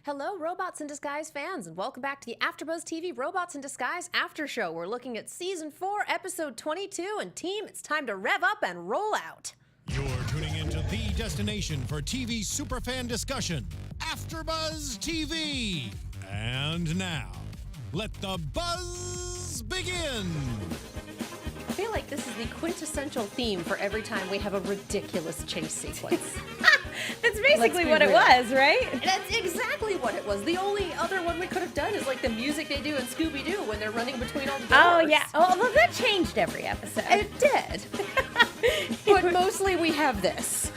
Hello, Robots in Disguise fans, and welcome back to the AFTERBUZZ TV Robots in Disguise After Show. We're looking at Season 4, Episode 22, and team, it's time to rev up and roll out. You're tuning into the destination for TV superfan discussion, AFTERBUZZ TV. And now, let the buzz begin. I feel like this is the quintessential theme for every time we have a ridiculous chase sequence. That's basically what it was, right? That's exactly what it was. The only other one we could have done is like the music they do in Scooby-Doo when they're running between all the doors. Oh, yeah. Oh, well, that changed every episode. It did. But mostly we have this.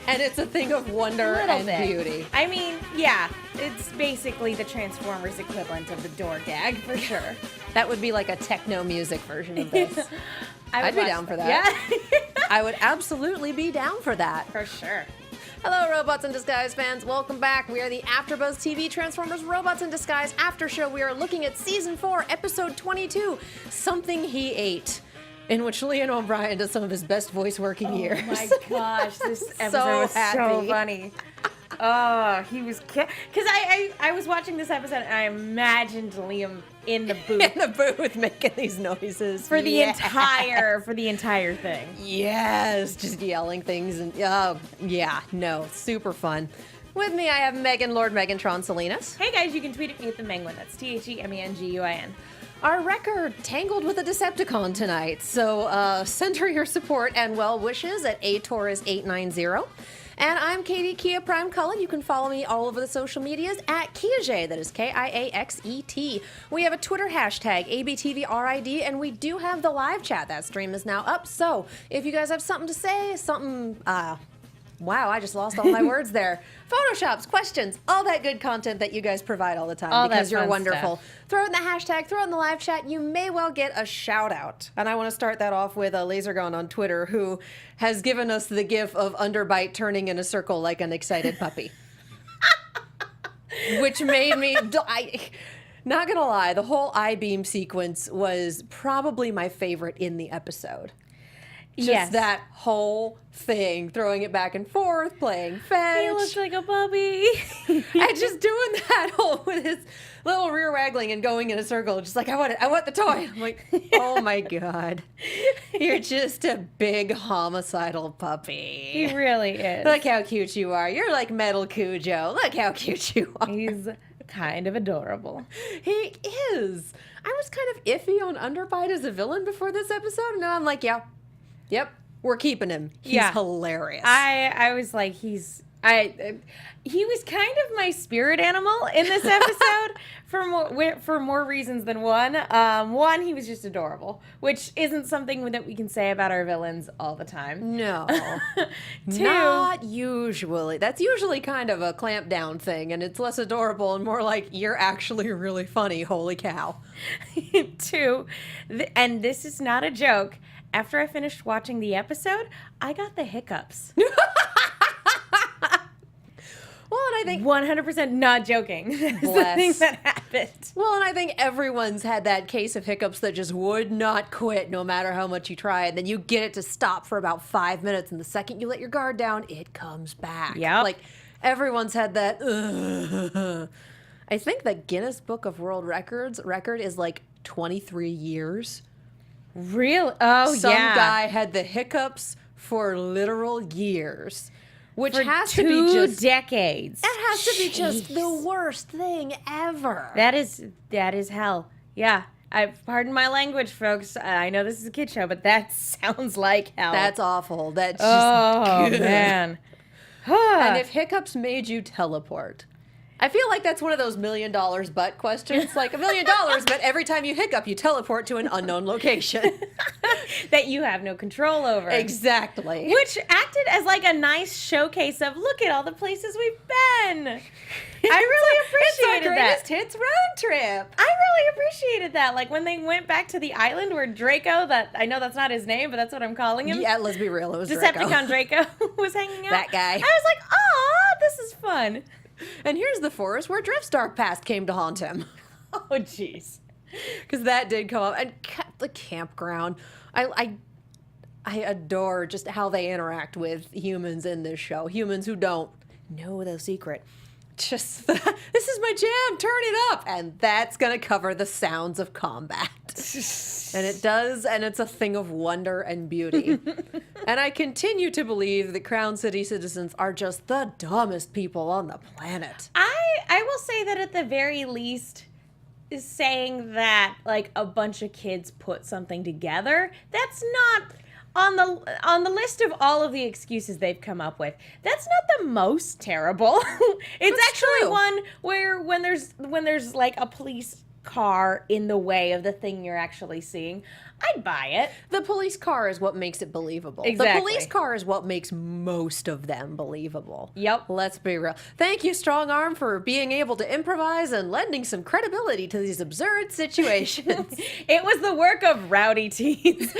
And it's a thing of wonder and beauty. I mean, yeah, it's basically the Transformers equivalent of the door gag, for sure. That would be like a techno music version of this. I'd be down for that. Yeah. I would absolutely be down for that. For sure. Hello, Robots in Disguise fans. Welcome back. We are the AFTERBUZZ TV Transformers Robots in Disguise After Show. We are looking at Season 4, Episode 22, Something He Ate, in which Liam O'Brien does some of his best voice working years. Oh my gosh, this episode was so funny. Oh, he was... Because I was watching this episode and I imagined Liam in the booth. In the booth making these noises. For the entire thing. Yes, just yelling things and super fun. With me, I have Megan, Lord Megantron Salinas. Hey guys, you can tweet at me at the Menguin. That's TheMenguin. Our record tangled with a Decepticon tonight, so send her your support and well wishes at atorres890. And I'm Katie Kia Prime Cullen. You can follow me all over the social medias at Kiaxet, that is Kiaxet. We have a Twitter hashtag, ABTVRID, and we do have the live chat. That stream is now up, so if you guys have something to say, wow, I just lost all my words there. Photoshops, questions, all that good content that you guys provide all the time all because you're wonderful. Stuff. Throw it in the hashtag, throw it in the live chat. You may well get a shout out. And I want to start that off with Lasergun on Twitter, who has given us the gif of Underbite turning in a circle like an excited puppy. Which made me... not gonna lie, the whole I-beam sequence was probably my favorite in the episode. Just that whole thing, throwing it back and forth, playing fetch. He looks like a puppy. And just doing that whole with his little rear waggling and going in a circle, just like, I want the toy. I'm like, oh my God. You're just a big homicidal puppy. He really is. Look how cute you are. You're like Metal Cujo. Look how cute you are. He's kind of adorable. He is. I was kind of iffy on Underbite as a villain before this episode, and now I'm like, Yep, we're keeping him. He's hilarious. I was like, he was kind of my spirit animal in this episode for more reasons than one. One, he was just adorable, which isn't something that we can say about our villains all the time. No. Two, not usually. That's usually kind of a clamp down thing, and it's less adorable and more like, you're actually really funny, holy cow. Two, and this is not a joke, after I finished watching the episode, I got the hiccups. Well, and I think 100% not joking. That's the thing that happened. Well, and I think everyone's had that case of hiccups that just would not quit no matter how much you try. And then you get it to stop for about 5 minutes, and the second you let your guard down, it comes back. Yep. Like, everyone's had that. I think the Guinness Book of World Records record is like 23 years. Really? Oh, Some guy had the hiccups for literal years. Which for has to be just 2 decades. That has to be just the worst thing ever. That is hell. Yeah. Pardon my language, folks. I know this is a kid show, but that sounds like hell. That's awful. That's just good. Man. And if hiccups made you teleport, I feel like that's one of those $1 million butt questions. Like $1 million, but every time you hiccup, you teleport to an unknown location. That you have no control over. Exactly. Which acted as like a nice showcase of, look at all the places we've been. I really appreciated that. It's our greatest hits road trip. I really appreciated that. Like when they went back to the island where Draco, I know that's not his name, but that's what I'm calling him. Yeah, let's be real, it was Draco. Decepticon Draco was hanging out. That guy. I was like, aw, this is fun. And here's the forest where Drift's dark past came to haunt him. Oh, jeez. Because that did come up. And the campground. I adore just how they interact with humans in this show. Humans who don't know the secret. just, this is my jam, turn it up. And that's going to cover the sounds of combat. And it does, and it's a thing of wonder and beauty. And I continue to believe that Crown City citizens are just the dumbest people on the planet. I will say that at the very least, is saying that like a bunch of kids put something together, that's not on the list of all of the excuses they've come up with. That's not the most terrible. It's That's actually true. one where when there's like a police car in the way of the thing you're actually seeing, I'd buy it. The police car is what makes it believable. Exactly. The police car is what makes most of them believable. Yep. Let's be real. Thank you, Strongarm, for being able to improvise and lending some credibility to these absurd situations. It was the work of rowdy teens.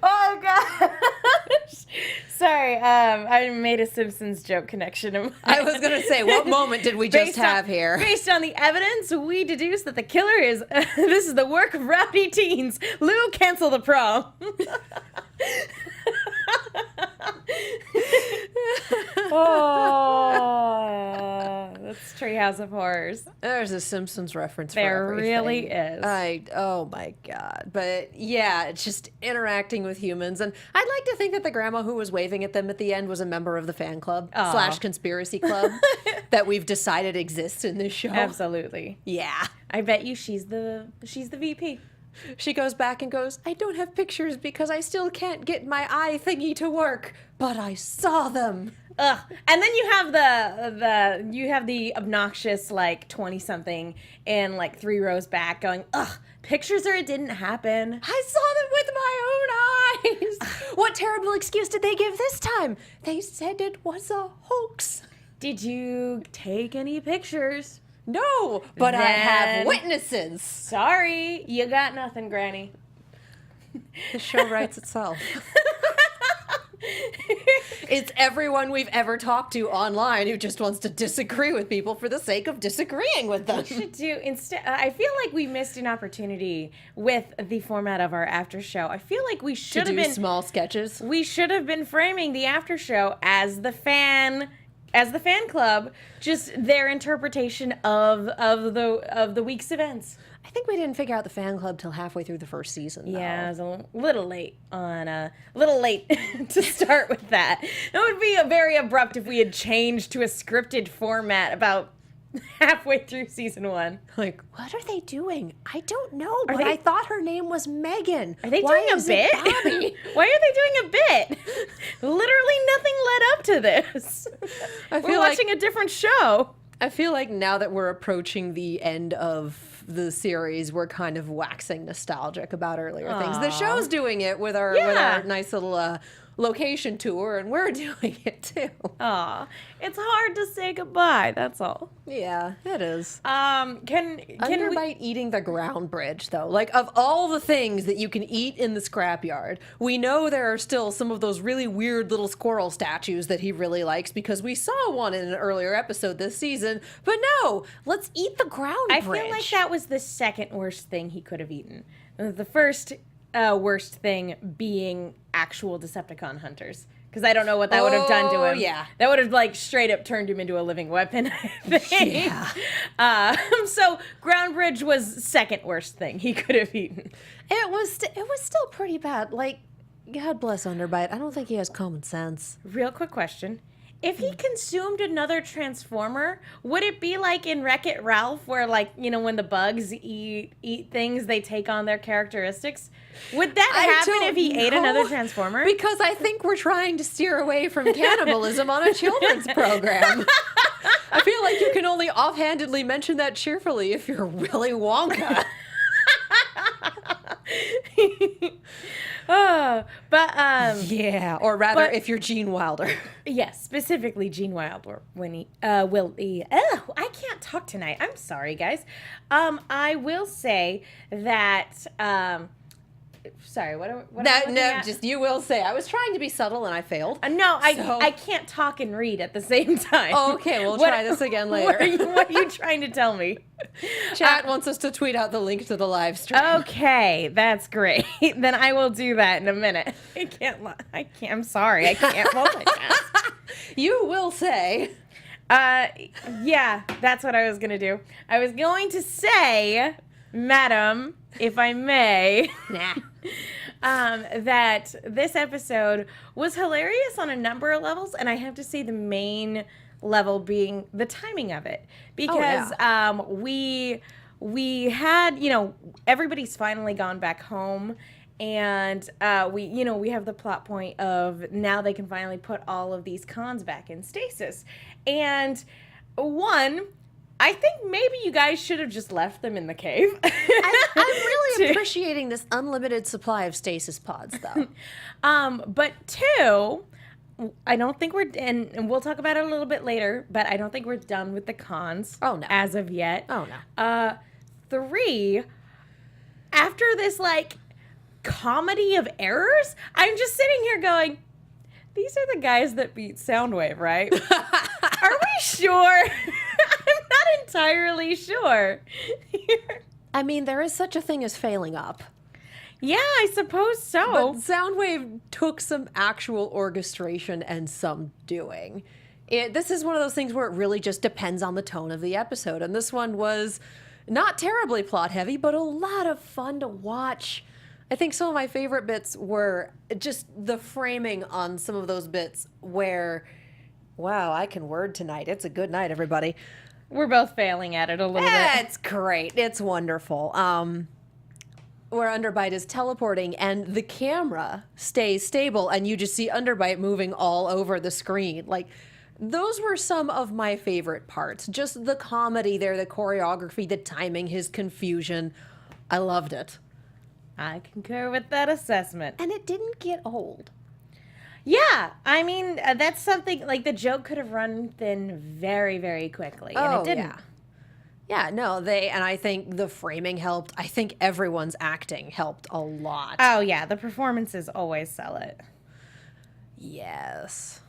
Oh gosh. Sorry, I made a Simpsons joke connection. I was going to say, what moment did we just have here? Based on the evidence, we deduce that the killer is, this is the work of rowdy teens. Lou, cancel the prom. Oh, that's Treehouse of Horrors. There's a Simpsons reference There for everything. really is. Oh my God. But yeah, it's just interacting with humans. And I'd like to think that the grandma who was waving at them at the end was a member of the fan club Aw. / conspiracy club that we've decided exists in this show. Absolutely. Yeah. I bet you she's the VP. She goes back and goes, I don't have pictures because I still can't get my eye thingy to work, but I saw them. Ugh. And then you have the obnoxious like 20-something in like 3 rows back going, ugh, pictures or it didn't happen. I saw them with my own eyes. What terrible excuse did they give this time? They said it was a hoax. Did you take any pictures? No, but I have Then- witnesses. Sorry, you got nothing, Granny. The show writes itself. It's everyone we've ever talked to online who just wants to disagree with people for the sake of disagreeing with them. Should do instead. I feel like we missed an opportunity with the format of our after show. I feel like we To should have do been small sketches. we should have been framing the after show as the fan club, just their interpretation of the week's events. I think we didn't figure out the fan club till halfway through the first season. Yeah, it was a little late to start with that. It would be very abrupt if we had changed to a scripted format about halfway through season 1. Like, what are they doing? I don't know, but they- I thought her name was Megan. Are they Why doing a is it bit? Bobby? Why are they doing a bit? Literally nothing led up to this. I We're feel like watching a different show. I feel like now that we're approaching the end of the series, we're kind of waxing nostalgic about earlier things. The Aw. show's doing it with our Yeah. nice little location tour, and we're doing it too. Aw, it's hard to say goodbye. That's all. Yeah, it is. Can we? Underbite eating the ground bridge, though. Like, of all the things that you can eat in the scrapyard, we know there are still some of those really weird little squirrel statues that he really likes because we saw one in an earlier episode this season. But no, let's eat the ground I bridge. feel like that was the second worst thing he could have eaten. The first worst thing being actual Decepticon hunters. Because I don't know what that would have done to him. yeah. That would have like straight up turned him into a living weapon, I think. Yeah. So ground bridge was second worst thing he could have eaten. It was still pretty bad. Like, God bless Underbite. I don't think he has common sense. Real quick question. If he consumed another Transformer, would it be like in Wreck-It Ralph where, like, you know, when the bugs eat things, they take on their characteristics? Would that happen if he ate another Transformer? Because I think we're trying to steer away from cannibalism on a children's program. I feel like you can only offhandedly mention that cheerfully if you're Willy Wonka. Yeah, or rather, but- if you're Gene Wilder. Yes, specifically Gene Wilder when he I can't talk tonight. I'm sorry, guys. I will say that sorry, what am I looking at? Just you will say. I was trying to be subtle and I failed. No, So- I can't talk and read at the same time. Oh, okay, we'll What- try this again What later. are you trying to tell me? Chat wants us to tweet out the link to the live stream. Okay, that's great. Then I will do that in a minute. I can't. I'm sorry. I can't multitask. You will say. Yeah, that's what I was going to do. I was going to say, madam, if I may, Nah. that this episode was hilarious on a number of levels, and I have to say the main level being the timing of it. Because we had, everybody's finally gone back home. And we have the plot point of now they can finally put all of these cons back in stasis. And I think maybe you guys should have just left them in the cave. I'm really appreciating this unlimited supply of stasis pods, though. But two, I don't think we're, and we'll talk about it a little bit later, but I don't think we're done with the cons. Oh, no. As of yet. Oh, no. Three, after this, comedy of errors, I'm just sitting here going, these are the guys that beat Soundwave, right? Are we sure? I'm not entirely sure. I mean, there is such a thing as failing up. Yeah, I suppose so. But Soundwave took some actual orchestration and some doing. This is one of those things where it really just depends on the tone of the episode. And this one was not terribly plot heavy, but a lot of fun to watch. I think some of my favorite bits were just the framing on some of those bits where, wow, I can word tonight. It's a good night, everybody. We're both failing at it a little bit. It's great. It's wonderful. Where Underbite is teleporting and the camera stays stable and you just see Underbite moving all over the screen. Those were some of my favorite parts. Just the comedy there, the choreography, the timing, his confusion. I loved it. I concur with that assessment. And it didn't get old. Yeah, I mean, that's something, the joke could have run thin very, very quickly, and it didn't. Yeah, no, and I think the framing helped. I think everyone's acting helped a lot. Oh, yeah, the performances always sell it. Yes.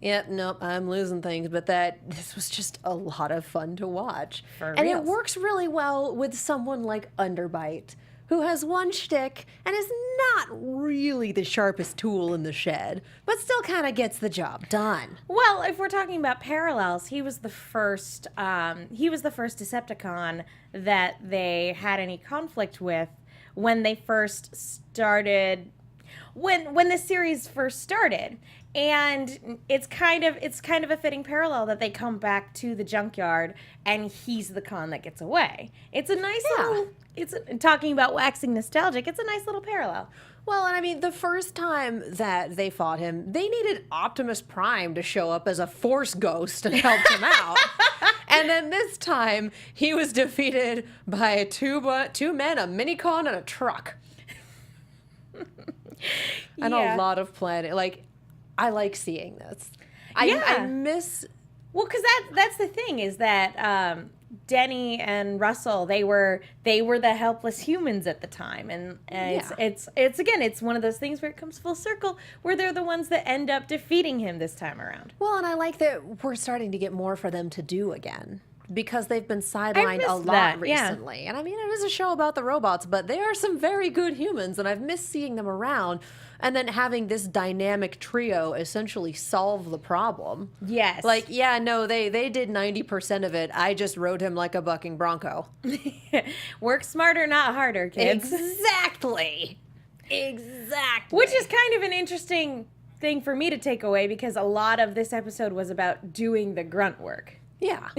Yep, nope, I'm losing things, but this was just a lot of fun to watch. For and reals. It works really well with someone like Underbite, who has one shtick and is not really the sharpest tool in the shed, but still kind of gets the job done. Well, if we're talking about parallels, he was the first Decepticon that they had any conflict with when they first started, when the series first started. And it's kind of a fitting parallel that they come back to the junkyard and he's the con that gets away. It's a nice little, talking about waxing nostalgic, it's a nice little parallel. Well, and I mean, the first time that they fought him, they needed Optimus Prime to show up as a Force ghost and help him out. And then this time, he was defeated by two men, a Minicon, and a truck. And a lot of planning. I like seeing this. I miss... Well, because that's the thing is that Denny and Russell, they were the helpless humans at the time, and it's one of those things where it comes full circle, where they're the ones that end up defeating him this time around. Well, and I like that we're starting to get more for them to do again, because they've been sidelined a lot recently. Yeah. And I mean, it is a show about the robots, but they are some very good humans, and I've missed seeing them around. And then having this dynamic trio essentially solve the problem. Yes. They did 90% of it. I just rode him like a bucking bronco. Work smarter, not harder, kids. Exactly. Which is kind of an interesting thing for me to take away, because a lot of this episode was about doing the grunt work. Yeah.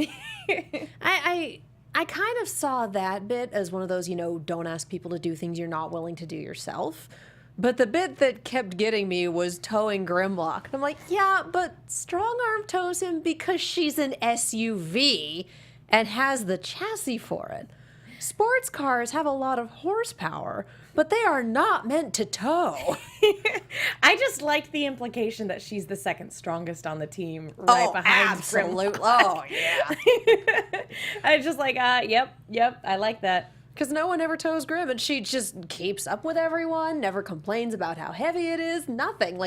I kind of saw that bit as one of those, don't ask people to do things you're not willing to do yourself. But the bit that kept getting me was towing Grimlock. And I'm like, yeah, but Strongarm tows him because she's an SUV and has the chassis for it. Sports cars have a lot of horsepower, but they are not meant to tow. I just liked the implication that she's the second strongest on the team, right behind absolutely. Grimlock. Oh, yeah. I was just like, yep, I like that. Because no one ever tows Grim, and she just keeps up with everyone, never complains about how heavy it is, nothing.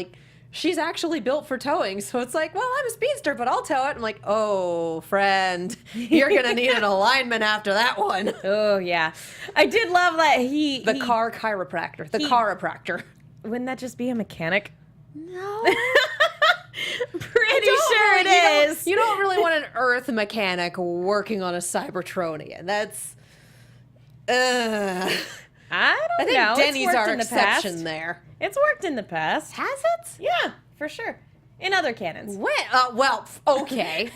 She's actually built for towing, so it's like, well, I'm a speedster, but I'll tow it. I'm like, oh, friend, you're going to need an alignment after that one. Oh, yeah. I did love that The car chiropractor. Wouldn't that just be a mechanic? No. Pretty sure it is. You don't really want an Earth mechanic working on a Cybertronian. That's. I I don't think know. Denny's It's worked our in the exception past. there. It's worked in the past. Has it? Yeah, for sure. In other canons. Well, okay.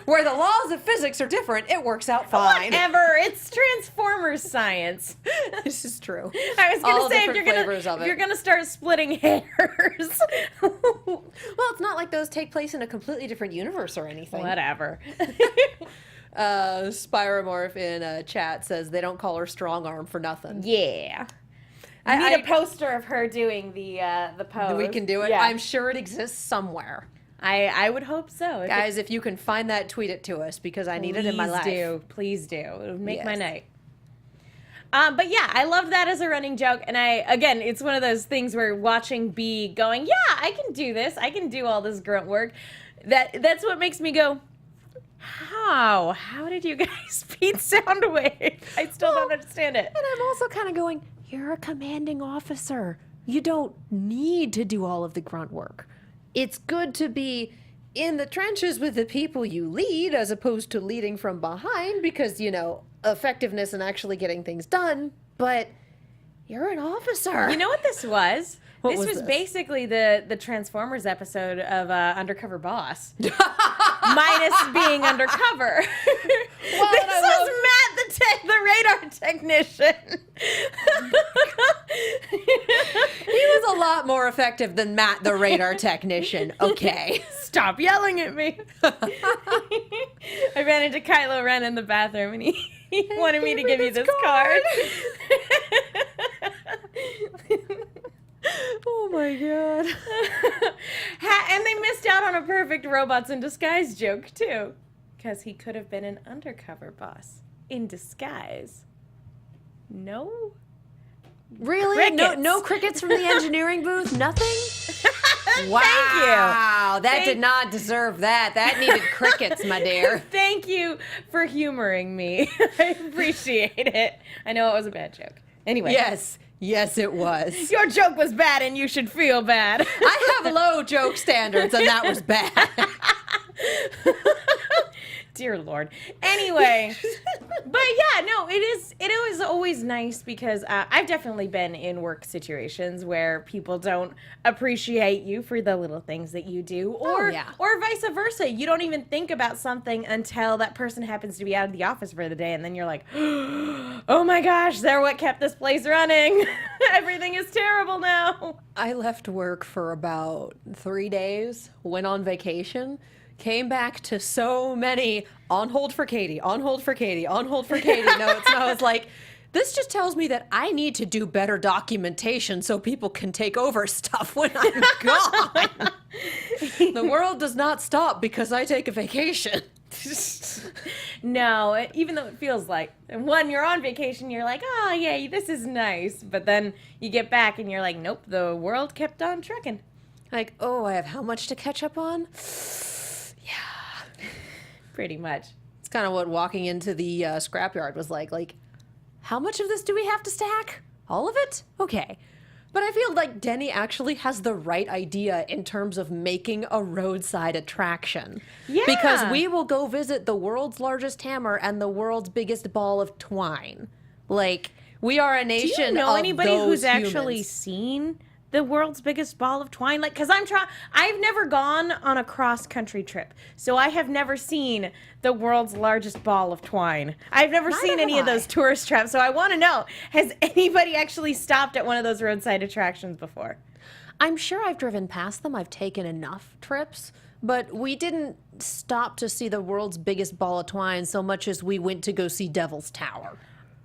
Where the laws of physics are different, it works out fine. Whatever. It's Transformers science. This is true. I was All gonna say different flavors of if it. you're gonna start splitting hairs. Well, it's not like those take place in a completely different universe or anything. Whatever. Spiromorph in chat says they don't call her Strongarm for nothing. Yeah. I need a poster of her doing the pose. We can do it. Yeah. I'm sure it exists somewhere. I would hope so. Guys, if you can find that, tweet it to us because I need it in my life. Please do. It would make my Yes. night. But yeah, I love that as a running joke. And again, it's one of those things where watching B going, yeah, I can do this. I can do all this grunt work. That's what makes me go, how? How did you guys beat Soundwave? I still don't understand it. And I'm also kind of going, you're a commanding officer. You don't need to do all of the grunt work. It's good to be in the trenches with the people you lead as opposed to leading from behind because, effectiveness and actually getting things done. But you're an officer. You know what this was? What this was was this? basically the Transformers episode of Undercover Boss. Minus being undercover. Well, This and I was love- Matt, the radar technician. He was a lot more effective than Matt, the radar technician. Okay. Stop yelling at me. I ran into Kylo Ren in the bathroom and he wanted me to give you this card. Oh my god. And they missed out on a perfect robots in disguise joke too. Because he could have been an undercover boss in disguise. No? Really? Crickets. No crickets from the engineering booth? Nothing? Wow. Thank you. That did not deserve that. That needed crickets, my dear. Thank you for humoring me. I appreciate it. I know it was a bad joke. Anyway. Yes, it was. Your joke was bad and you should feel bad. I have low joke standards, and that was bad. Dear Lord. Anyway, but yeah, no, it was always nice because I've definitely been in work situations where people don't appreciate you for the little things that you do, or vice versa. You don't even think about something until that person happens to be out of the office for the day, and then you're like, oh my gosh, they're what kept this place running. Everything is terrible now. I left work for about 3 days, went on vacation, came back to so many on hold for Katie, on hold for Katie, on hold for Katie notes. And I was like, this just tells me that I need to do better documentation so people can take over stuff when I'm gone. The world does not stop because I take a vacation. No, even though it feels like when you're on vacation, you're like, oh, yeah, this is nice. But then you get back and you're like, nope, the world kept on trucking. Like, oh, I have how much to catch up on? Pretty much. It's kind of what walking into the scrapyard was like. Like, how much of this do we have to stack? All of it? Okay. But I feel like Denny actually has the right idea in terms of making a roadside attraction. Yeah. Because we will go visit the world's largest hammer and the world's biggest ball of twine. Like, we are a nation Do you know of anybody those who's actually humans. seen the world's biggest ball of twine? Like, because I've never gone on a cross-country trip, so I have never seen the world's largest ball of twine. I've never seen any of those tourist traps, so I want to know, has anybody actually stopped at one of those roadside attractions before? I'm sure I've driven past them. I've taken enough trips, but we didn't stop to see the world's biggest ball of twine so much as we went to go see Devil's Tower.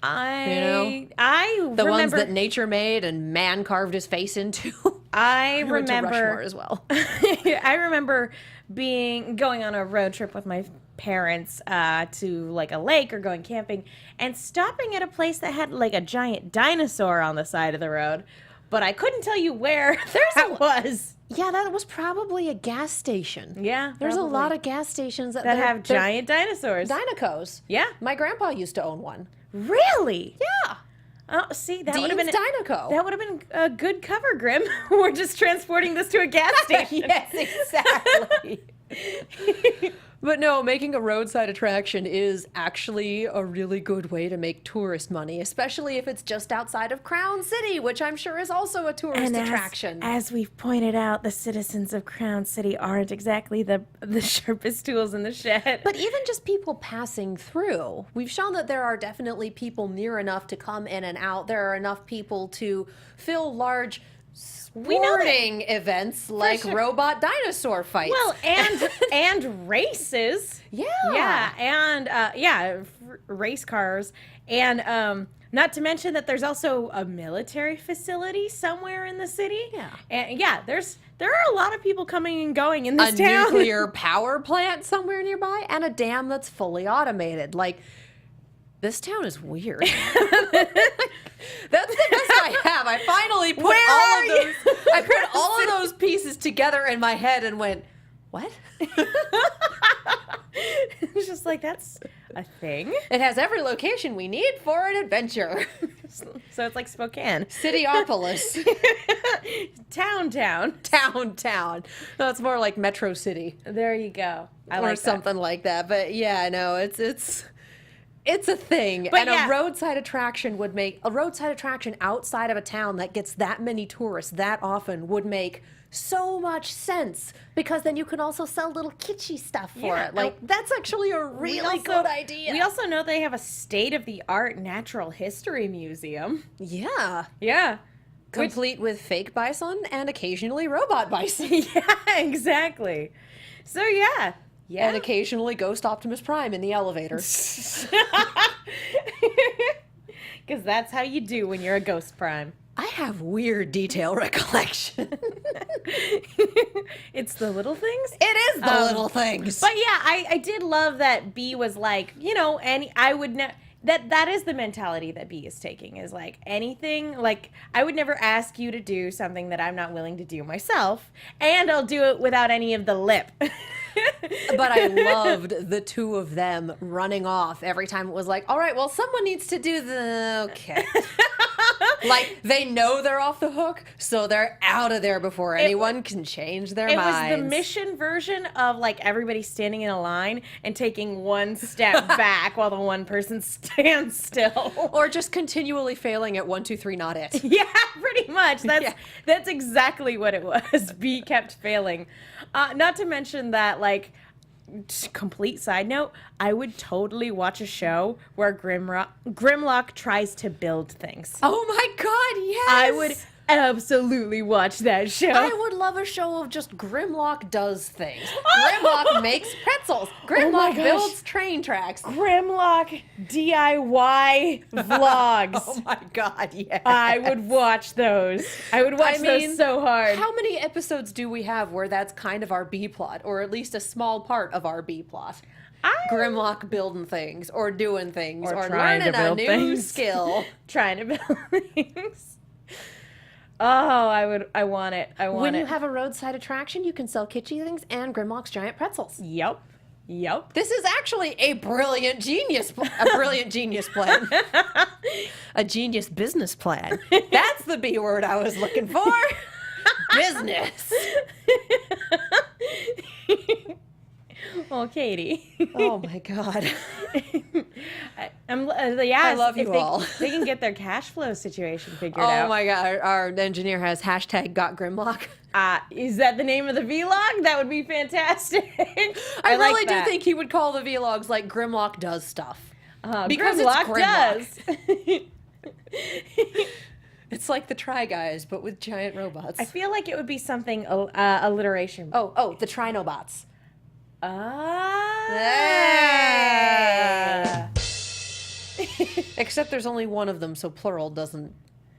I The remember ones that nature made and man carved his face into. I We went to remember Rushmore as well. I remember going on a road trip with my parents to like a lake or going camping and stopping at a place that had like a giant dinosaur on the side of the road, but I couldn't tell you where that was. Yeah, that was probably a gas station. Yeah, There's probably. a lot of gas stations that Have they're giant dinosaurs. Dinocos. Yeah. My grandpa used to own one. Really? Yeah. Oh, see, that would have Dean's been Dinoco. that would have been a good cover, Grim. We're just transporting this to a gas station. Yes, exactly. But no, making a roadside attraction is actually a really good way to make tourist money, especially if it's just outside of Crown City, which I'm sure is also a tourist attraction. As we've pointed out, the citizens of Crown City aren't exactly the sharpest tools in the shed. But even just people passing through, we've shown that there are definitely people near enough to come in and out. There are enough people to fill large sporting events like sure. robot dinosaur fights. Well, and races. Yeah. And race cars. And not to mention that there's also a military facility somewhere in the city. Yeah. And there are a lot of people coming and going in this a town. nuclear power plant somewhere nearby, and a dam that's fully automated. Like, this town is weird. That's the best I have. I finally put I put all of those pieces together in my head and went, what? It's just like, that's a thing. It has every location we need for an adventure. So it's like Spokane. Cityopolis. Town. Town. No, it's more like Metro City. There you go. I or like something like that. But yeah, no, it's a thing. But and yeah. a roadside attraction would make a roadside attraction outside of a town that gets that many tourists that often would make so much sense, because then you can also sell little kitschy stuff for Yeah, it. Like, that's actually a really good idea. We also know they have a state-of-the-art natural history museum. Yeah. Yeah. Complete with fake bison and occasionally robot bison. Yeah, exactly. So yeah. Yeah. And occasionally Ghost Optimus Prime in the elevator. Because that's how you do when you're a Ghost Prime. I have weird detail recollection. It's the little things? It is the little things. But yeah, I did love that B was like, and I would that is the mentality that B is taking, is like, anything, like, I would never ask you to do something that I'm not willing to do myself, and I'll do it without any of the lip. But I loved the two of them running off every time it was like, all right, well, someone needs to do okay. Like, they know they're off the hook, so they're out of there before anyone can change their minds. It was the mission version of, like, everybody standing in a line and taking one step back while the one person stands still. Or just continually failing at 1, 2, 3, not it. Yeah, pretty much. That's exactly what it was. B kept failing. Not to mention that, like, complete side note, I would totally watch a show where Grimlock tries to build things. Oh my god, yes! I would absolutely watch that show. I would love a show of just Grimlock does things. Grimlock makes pretzels. Grimlock builds train tracks. Grimlock DIY vlogs. Oh my god, yes. I would watch those. I would watch those so hard. How many episodes do we have where that's kind of our B plot, or at least a small part of our B plot? Grimlock building things, or doing things, or learning a new skill. Trying to build things. Oh, I want it. When you have a roadside attraction, you can sell kitschy things and Grimlock's giant pretzels. Yep. This is actually a brilliant genius plan. A genius business plan. That's the B word I was looking for. Business. Well, Katie. Oh my god. I love you all. They can get their cash flow situation figured out. Oh my god, our engineer has hashtag got Grimlock. Is that the name of the vlog? That would be fantastic. I really do think he would call the vlogs like Grimlock does stuff. Because Grimlock it's Grimlock. does. It's like the Try Guys, but with giant robots. I feel like it would be something alliteration. Oh, the Trinobots. Except there's only one of them, so plural doesn't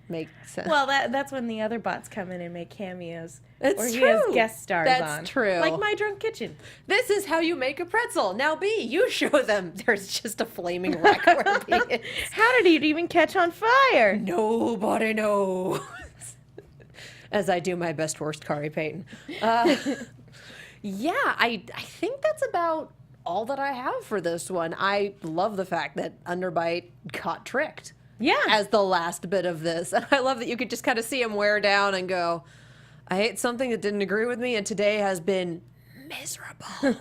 make sense. Well, that's when the other bots come in and make cameos. It's or true. He has guest stars on. That's true. Like My Drunk Kitchen. This is how you make a pretzel. Now, B, you show them. There's just a flaming wreck where B is. How did it even catch on fire? Nobody knows. As I do my best worst Kari Payton. Yeah, I think that's about all that I have for this one. I love the fact that Underbite got tricked. as the last bit of this. And I love that you could just kind of see him wear down and go, I ate something that didn't agree with me, and today has been miserable.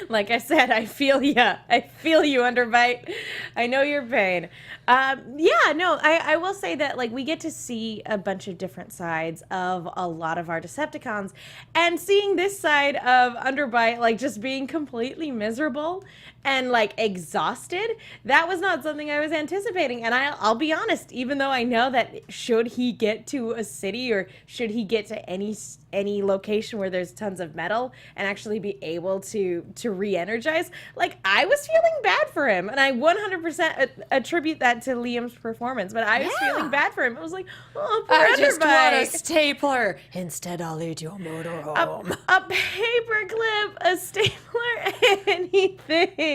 Like I said, I feel you. I feel you, Underbite. I know your pain. I will say that, like, we get to see a bunch of different sides of a lot of our Decepticons, and seeing this side of Underbite, like, just being completely miserable and, like, exhausted, that was not something I was anticipating. And I'll be honest, even though I know that should he get to a city or should he get to any location where there's tons of metal and actually be able to re-energize, like, I was feeling bad for him, and I 100% attribute that to Liam's performance. But I was feeling bad for him. I was like, oh, poor I just want a Underbite. stapler. Instead, I'll eat your motorhome. A paper clip, a stapler, anything.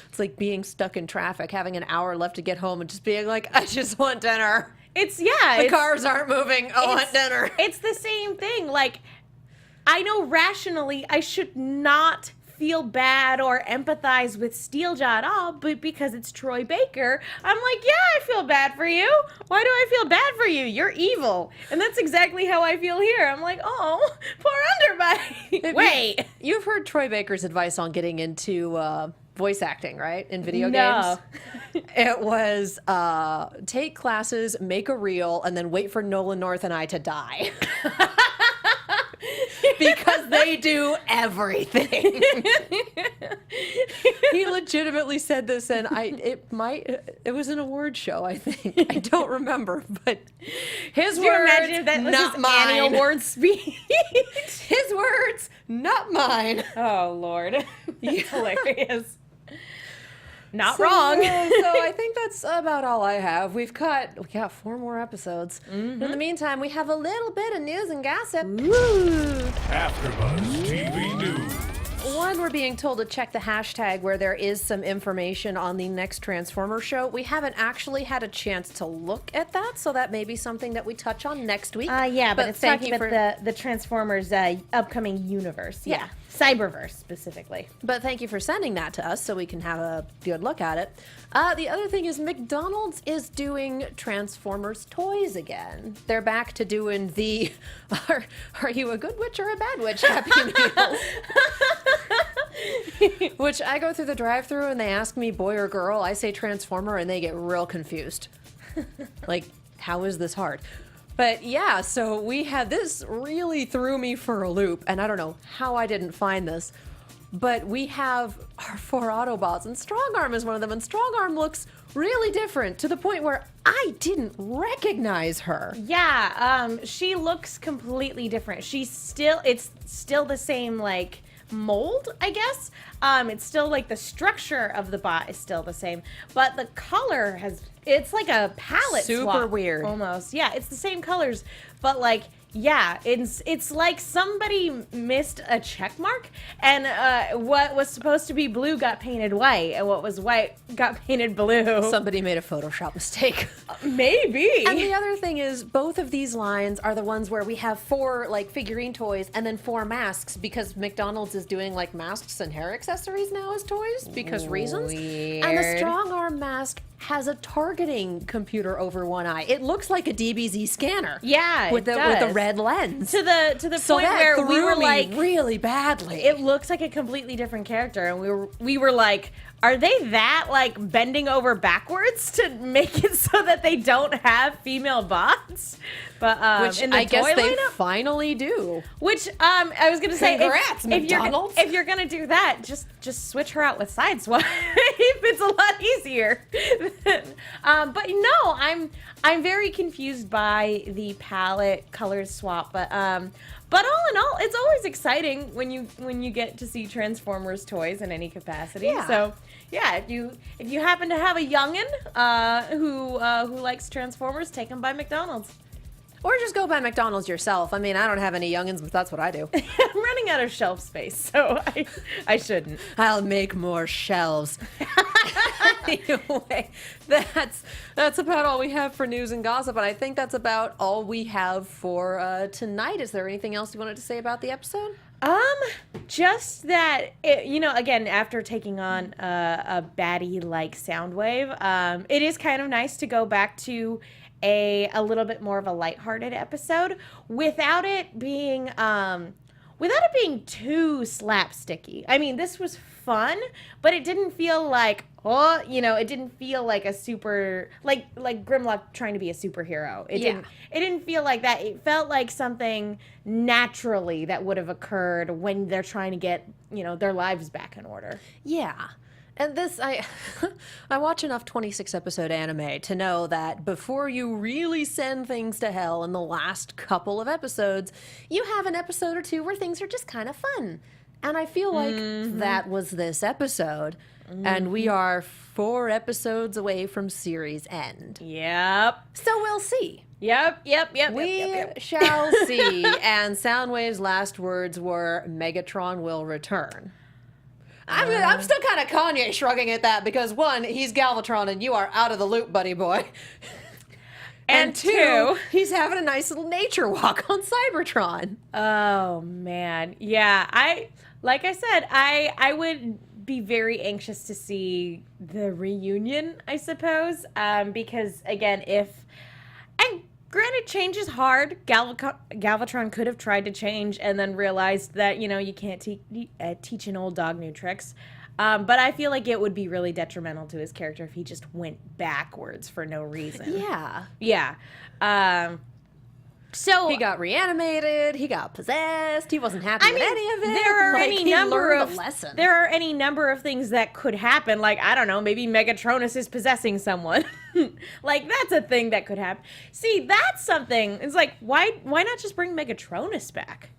It's like being stuck in traffic, having an hour left to get home, and just being like, I just want dinner. The cars aren't moving. I want dinner. It's the same thing. Like, I know rationally I should not feel bad or empathize with Steeljaw at all, but because it's Troy Baker, I'm like, yeah, I feel bad for you. Why do I feel bad for you? You're evil. And that's exactly how I feel here. I'm like, oh, poor Underbite. Wait. You've heard Troy Baker's advice on getting into voice acting, right? In video No. games? It was take classes, make a reel, and then wait for Nolan North and I to die. Because they do everything. He legitimately said this, and it was an award show, I think. I don't remember, but his Can you words, imagine that was not his mine. Annie Award speech? His words, not mine. Oh, Lord. That's hilarious. Not So wrong. I think that's about all I have. We got 4 more episodes. In the meantime, we have a little bit of news and gossip. AfterBuzz TV News. One, we're being told to check the hashtag where there is some information on the next Transformer show. We haven't actually had a chance to look at that, so that may be something that we touch on next week. But it's thank talking you about the Transformers upcoming universe. Yeah. Cyberverse, specifically. But thank you for sending that to us so we can have a good look at it. The other thing is McDonald's is doing Transformers toys again. They're back to doing the are you a good witch or a bad witch Happy Meal. Which I go through the drive-thru and they ask me boy or girl. I say Transformer and they get real confused. Like, how is this hard? But yeah, so we had this really threw me for a loop, and I don't know how I didn't find this, but we have our 4 Autobots, and Strongarm is one of them, and Strongarm looks really different to the point where I didn't recognize her. Yeah, she looks completely different. It's still the same, like, mold, I guess. It's still like the structure of the bot is still the same, but the color it's like a palette Super swap, weird. almost. Yeah, it's the same colors, but like, yeah, it's like somebody missed a check mark, and what was supposed to be blue got painted white, and what was white got painted blue. Somebody made a Photoshop mistake. Maybe. And the other thing is, both of these lines are the ones where we have 4 like figurine toys and then 4 masks, because McDonald's is doing like masks and hair accessories now as toys because reasons. And the strong arm mask has a targeting computer over one eye. It looks like a DBZ scanner. Yeah, with it the does. red lens. To the So point that where we threw were me like, really badly. it looks like a completely different character, and we were like, are they that like bending over backwards to make it so that they don't have female bots? But which in the I guess toy they lineup, finally do. which I was gonna say, Congrats, if McDonald's. if you're gonna do that, just switch her out with Sideswipe. It's a lot easier. But no, I'm very confused by the palette color swap. But all in all, it's always exciting when you get to see Transformers toys in any capacity. Yeah. So yeah, if you happen to have a youngin who likes Transformers, take them by McDonald's. Or just go by McDonald's yourself. I mean, I don't have any youngins, but that's what I do. I'm running out of shelf space, so I shouldn't. I'll make more shelves. Anyway, that's about all we have for news and gossip, and I think that's about all we have for tonight. Is there anything else you wanted to say about the episode? Just that, again, after taking on a baddie like Soundwave, it is kind of nice to go back to a little bit more of a lighthearted episode without it being too slapsticky. I mean, this was fun, but it didn't feel like, it didn't feel like a super, like Grimlock trying to be a superhero. It didn't feel like that. It felt like something naturally that would have occurred when they're trying to get, their lives back in order. Yeah. And this, I watch enough 26-episode anime to know that before you really send things to hell in the last couple of episodes, you have an episode or two where things are just kind of fun. And I feel like that was this episode. And we are 4 episodes away from series end. Yep. So we'll see. Yep. We shall see. And Soundwave's last words were, Megatron will return. I'm still kind of Kanye shrugging at that because, 1, he's Galvatron and you are out of the loop, buddy boy. And 2, he's having a nice little nature walk on Cybertron. Oh, man. Yeah, like I said, I would be very anxious to see the reunion, I suppose, because, again, and granted, change is hard. Galvatron could have tried to change and then realized that, you can't teach an old dog new tricks. But I feel like it would be really detrimental to his character if he just went backwards for no reason. Yeah. So he got reanimated. He got possessed. He wasn't happy with any of it. There are any number of things that could happen. Like, I don't know, maybe Megatronus is possessing someone. Like, that's a thing that could happen. See, that's something. It's like, why not just bring Megatronus back?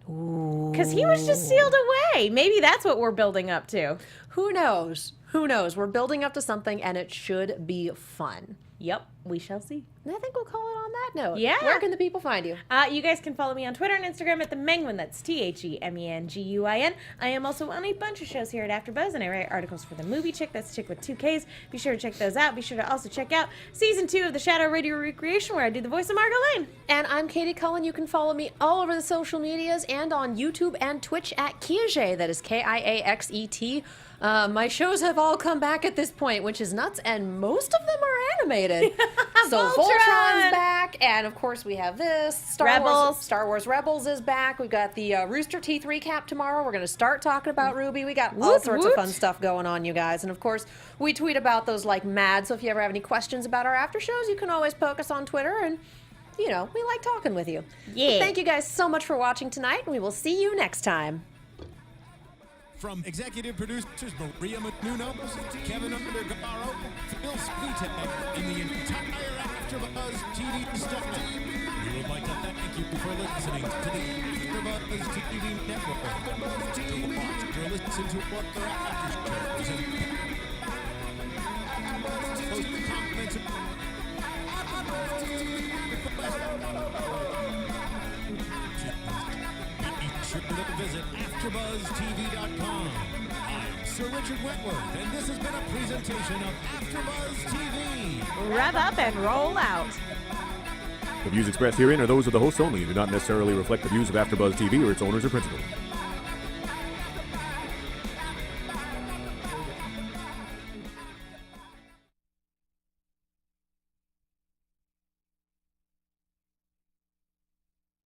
Because he was just sealed away. Maybe that's what we're building up to. Who knows? We're building up to something, and it should be fun. Yep, we shall see. And I think we'll call it on that note. Yeah. Where can the people find you? You guys can follow me on Twitter and Instagram at TheMenguin. That's TheMenguin. I am also on a bunch of shows here at AfterBuzz, and I write articles for The Movie Chick. That's Chick with 2 Ks. Be sure to check those out. Be sure to also check out Season 2 of the Shadow Radio Recreation, where I do the voice of Margot Lane. And I'm Katie Cullen. You can follow me all over the social medias and on YouTube and Twitch at Kiaxet. That is Kiaxet. My shows have all come back at this point, which is nuts, and most of them are animated. So Voltron's back, and of course we have this. Star Wars Rebels is back. We've got the Rooster Teeth recap tomorrow. We're going to start talking about Ruby. We got all sorts of fun stuff going on, you guys. And of course, we tweet about those like mad, so if you ever have any questions about our after shows, you can always poke us on Twitter, and we like talking with you. Yeah. But thank you guys so much for watching tonight, and we will see you next time. From executive producers Maria Menounos, Kevin Undergaro, Phil Svitek, and the entire AfterBuzz TV staff, we would like to thank you for listening to the AfterBuzz TV network. To watch or listen to other after shows and post comments. Be sure to visit AfterBuzzTV.com. I'm Sir Richard Wentworth, and this has been a presentation of AfterBuzz TV. Rev up and roll out. The views expressed herein are those of the hosts only and do not necessarily reflect the views of AfterBuzz TV or its owners or principals.